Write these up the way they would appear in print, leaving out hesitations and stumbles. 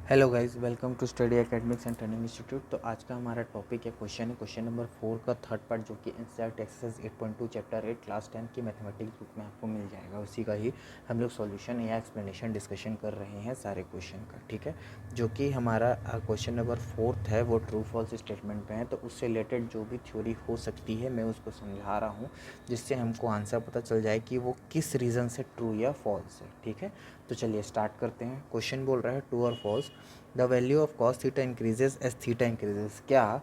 Hello guys, welcome to study academics and training institute. तो आज का हमारा टॉपिक है क्वेश्चन नंबर 4 का थर्ड पार्ट, जो कि एनसीईआरटी एक्सरसाइज 8.2 चैप्टर 8 क्लास 10 की मैथमेटिक्स बुक में आपको मिल जाएगा। उसी का ही हम लोग सॉल्यूशन या एक्सप्लेनेशन डिस्कशन कर रहे हैं सारे क्वेश्चन का, ठीक है। जो कि हमारा क्वेश्चन नंबर 4 है वो ट्रू फॉल्स स्टेटमेंट पे है, तो उससे रिलेटेड जो भी थ्योरी हो सकती है मैं उसको समझा रहा हूँ, जिससे हमको आंसर पता चल जाए कि वो किस रीज़न से ट्रू या फॉल्स है, ठीक है। तो चलिए स्टार्ट करते हैं। क्वेश्चन बोल रहा है ट्रू और false, the value of cos theta increases as theta increases. क्या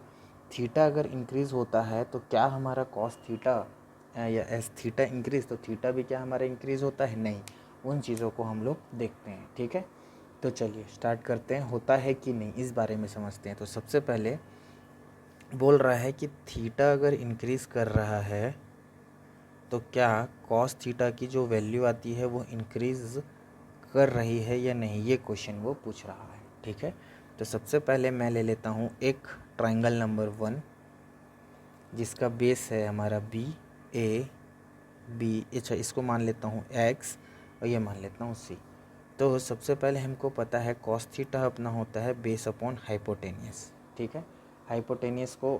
थीटा अगर इंक्रीज होता है तो क्या हमारा कॉस थीटा या एज थीटा इंक्रीज, तो थीटा भी क्या हमारा इंक्रीज होता है? नहीं। उन चीज़ों को हम लोग देखते हैं, ठीक है। तो चलिए स्टार्ट करते हैं, होता है कि नहीं इस बारे में समझते हैं। तो सबसे पहले बोल रहा है कि थीटा अगर इंक्रीज कर रहा है तो क्या कॉस थीटा की जो वैल्यू आती है वो इंक्रीज कर रही है या नहीं, ये क्वेश्चन वो पूछ रहा है, ठीक है। तो सबसे पहले मैं ले लेता हूँ एक ट्राइंगल नंबर 1, जिसका बेस है हमारा बी ए बी, अच्छा इसको मान लेता हूँ एक्स और ये मान लेता हूँ सी। तो सबसे पहले हमको पता है कॉस थीटा अपना होता है बेस अपॉन हाइपोटेनियस, ठीक है। हाइपोटेनियस को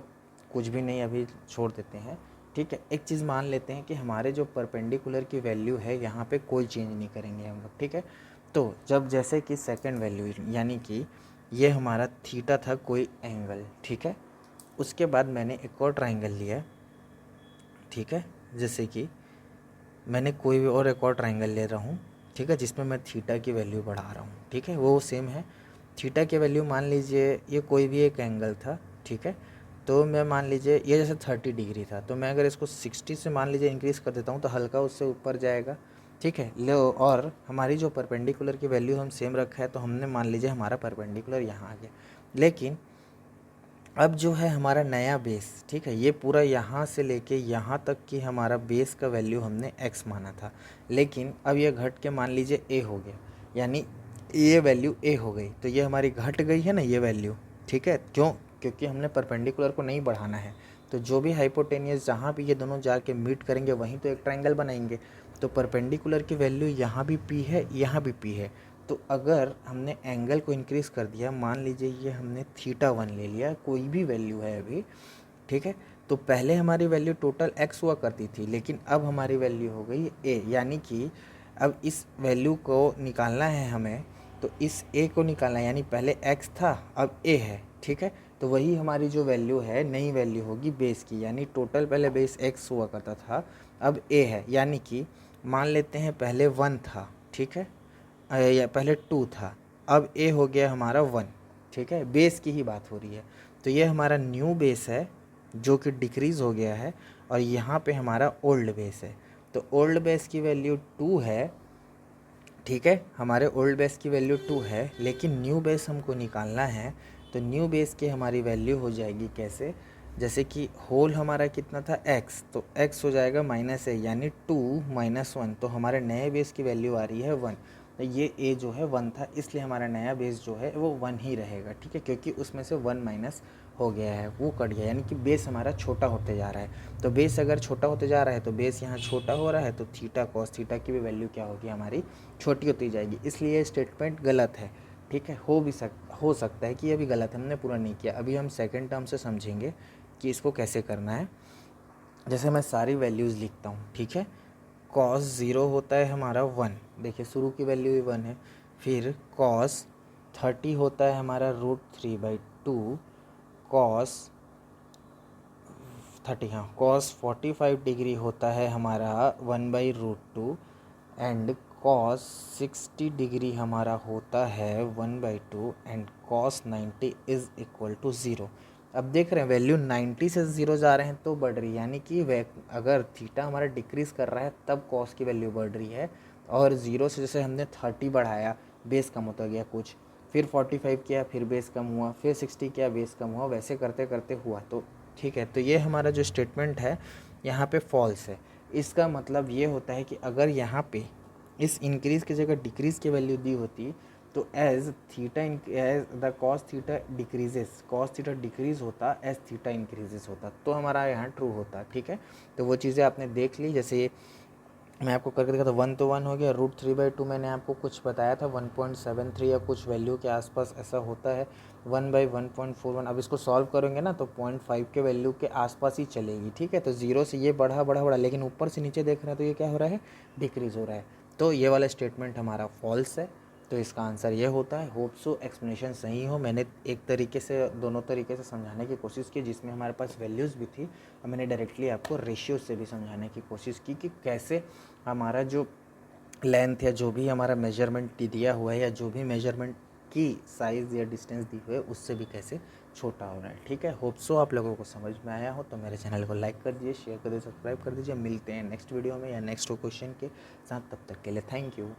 कुछ भी नहीं अभी छोड़ देते हैं, ठीक है। एक चीज़ मान लेते हैं कि हमारे जो परपेंडिकुलर की वैल्यू है यहाँ पे कोई चेंज नहीं करेंगे हम लोग, ठीक है। तो जब जैसे कि सेकंड वैल्यू यानी कि ये हमारा थीटा था कोई एंगल, ठीक है। उसके बाद मैंने एक और ट्राइंगल लिया, ठीक है। जैसे कि मैंने कोई भी और एक और ट्राइंगल ले रहा हूँ, ठीक है, जिसमें मैं थीटा की वैल्यू बढ़ा रहा हूँ, ठीक है। वो सेम है, थीटा की वैल्यू मान लीजिए ये कोई भी एक एंगल था, ठीक है। तो मैं मान लीजिए ये जैसे 30 डिग्री था, तो मैं अगर इसको 60 से मान लीजिए इंक्रीज़ कर देता हूँ तो हल्का उससे ऊपर जाएगा, ठीक है। लो, और हमारी जो परपेंडिकुलर की वैल्यू हम सेम रखा है, तो हमने मान लीजिए हमारा परपेंडिकुलर यहाँ आ गया। लेकिन अब जो है हमारा नया बेस, ठीक है, ये पूरा यहाँ से लेके यहाँ तक कि हमारा बेस का वैल्यू हमने x माना था, लेकिन अब ये घट के मान लीजिए a हो गया, यानी ये वैल्यू a हो गई, तो ये हमारी घट गई है ना ये वैल्यू, ठीक है। क्यों? क्योंकि हमने परपेंडिकुलर को नहीं बढ़ाना है। तो जो भी हाइपोटेनियस जहाँ भी ये दोनों जाके मीट करेंगे वहीं तो एक ट्राइंगल बनाएंगे। तो परपेंडिकुलर की वैल्यू यहाँ भी p है, यहाँ भी p है। तो अगर हमने एंगल को इंक्रीज़ कर दिया, मान लीजिए ये हमने थीटा 1 ले लिया, कोई भी वैल्यू है अभी, ठीक है। तो पहले हमारी वैल्यू टोटल x हुआ करती थी, लेकिन अब हमारी वैल्यू हो गई a, यानी कि अब इस वैल्यू को निकालना है हमें। तो इस a को निकालना है, यानी पहले x था अब a है, ठीक है। तो वही हमारी जो वैल्यू है नई वैल्यू होगी बेस की, यानी टोटल पहले बेस x हुआ करता था अब a है, यानी कि मान लेते हैं पहले 1 था, ठीक है, या पहले 2 था, अब a हो गया हमारा 1, ठीक है। बेस की ही बात हो रही है। तो ये हमारा न्यू बेस है जो कि डिक्रीज़ हो गया है, और यहाँ पे हमारा ओल्ड बेस है। तो ओल्ड बेस की वैल्यू 2 है, ठीक है, हमारे ओल्ड बेस की वैल्यू 2 है, लेकिन न्यू बेस हमको निकालना है। तो न्यू बेस की हमारी वैल्यू हो जाएगी कैसे? जैसे कि होल हमारा कितना था x, तो x हो जाएगा -a, यानी 2 - 1, तो हमारे नए बेस की वैल्यू आ रही है 1। तो ये a जो है 1 था, इसलिए हमारा नया बेस जो है वो 1 ही रहेगा, ठीक है, क्योंकि उसमें से 1 माइनस हो गया है, वो कट गया, यानी कि बेस हमारा छोटा होते जा रहा है। तो बेस अगर छोटा होते जा रहा है तो बेस यहाँ छोटा हो रहा है, तो थीटा कॉस थीटा की भी वैल्यू क्या होगी हमारी? छोटी होती जाएगी। इसलिए ये स्टेटमेंट गलत है, ठीक है। हो सकता है कि ये भी गलत है, हमने पूरा नहीं किया। अभी हम सेकंड टर्म से समझेंगे कि इसको कैसे करना है। जैसे मैं सारी वैल्यूज़ लिखता हूँ, ठीक है। कॉस 0 होता है हमारा 1, देखिए शुरू की वैल्यू ही 1 है। फिर कॉस 30 होता है हमारा √3/2, कॉस 30, हाँ, कॉस 45 डिग्री होता है हमारा 1/√2, एंड कॉस 60 डिग्री हमारा होता है 1/2, and cos 90 is equal to 0। अब देख रहे हैं वैल्यू 90 से 0 जा रहे हैं तो बढ़ रही है, यानी कि अगर थीटा हमारा डिक्रीज़ कर रहा है तब कॉस की वैल्यू बढ़ रही है। और 0 से जैसे हमने 30 बढ़ाया, बेस कम होता गया कुछ, फिर 45 किया, फिर बेस कम हुआ, फिर 60 किया, बेस कम हुआ, वैसे करते करते हुआ। तो ठीक है, तो ये हमारा जो स्टेटमेंट है यहाँ पे फॉल्स है। इसका मतलब ये होता है कि अगर यहाँ पे इस इंक्रीज़ की जगह डिक्रीज़ की वैल्यू दी होती, तो as the cos theta decreases, cos theta decrease होता एज थीटा इंक्रीजेस होता, तो हमारा यहाँ ट्रू होता, ठीक है। तो वो चीज़ें आपने देख ली, जैसे मैं आपको करके दिखा था 1 तो 1 हो गया, √3/2 मैंने आपको कुछ बताया था 1.73 या कुछ वैल्यू के आसपास ऐसा होता है, 1/1.41। अब इसको सॉल्व करेंगे ना तो 0.5 के वैल्यू के आसपास ही चलेगी, ठीक है। तो जीरो से ये बढ़ा बढ़ा बढ़ा, लेकिन ऊपर से नीचे देख रहे हैं तो ये क्या हो रहा है, डिक्रीज़ हो रहा है। तो ये वाला स्टेटमेंट हमारा फॉल्स है, तो इसका आंसर ये होता है। होप सो एक्सप्लेनेशन सही हो। मैंने एक तरीके से, दोनों तरीके से समझाने की कोशिश की, जिसमें हमारे पास वैल्यूज़ भी थी और मैंने डायरेक्टली आपको रेशियो से भी समझाने की कोशिश की कि कैसे हमारा जो लेंथ या जो भी हमारा मेजरमेंट दिया हुआ है या जो भी मेजरमेंट की साइज़ या डिस्टेंस दी हुई है उससे भी कैसे छोटा हो रहा है, ठीक है। होप सो आप लोगों को समझ में आया हो। तो मेरे चैनल को लाइक कर दीजिए, शेयर कर दीजिए, सब्सक्राइब कर दीजिए। मिलते हैं नेक्स्ट वीडियो में या नेक्स्ट क्वेश्चन के साथ, तब तक के लिए थैंक यू।